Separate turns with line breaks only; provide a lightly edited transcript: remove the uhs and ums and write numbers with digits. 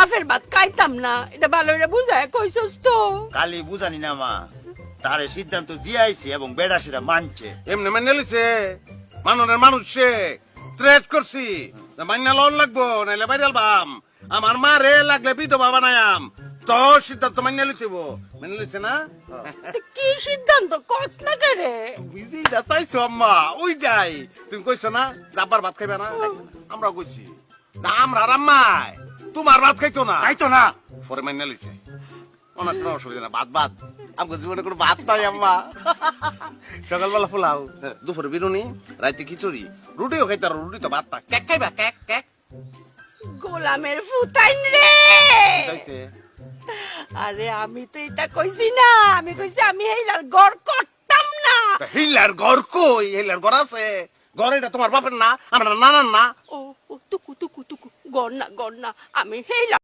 বাপের ভাত খাইতাম না, এটা ভালো করে বুঝায় কইছস তো।
কালি বুঝানি না মা, তারে সিদ্ধান্ত দিয়ে আইছি এবং বেড়া সেটা মানছে।
এমনি মেনে লিছে মাননের মানুষ সে থ্রেট করছি মাইনা লন লাগবো নাইলে বাইরে আলবাম আমার মা রে লাগলে বিধবা বানায়াম তো সিদ্ধান্ত মাইনা লিছিব মেনে লিছে না
কি সিদ্ধান্ত কস না করে?
বুঝি যা চাইছো আম্মা ওই যাই তুমি কইছো না যাবার ভাত খাইবে না আমরা কইছি না আমরা আম্মাই তোমার ভাত খাইতো না
তাই তো না।
পরে মাইনা লিছে অনেক কোনো অসুবিধা না ভাত ভাত আমাকে জীবনে কোনো ভাত নাই আম্মা সকালবেলা পোলাও দুপুরে বিরুনি রাইতে খিচুড়ি রুটিও খাইতে পারো রুটি তো ভাত না কেক খাইবা কেক কেক
গোলামের ফুতাইন রে।
খাইছে
আরে আমি তো এটা কইছি না, আমি কইছি আমি এইলার গড় করতাম না।
হিলার ঘর কই হিলার ঘর আছে ঘর এটা তোমার বাপের না আমরা নানার না
ও টুকু টুকু টুকু গড় না, আমি হেইলা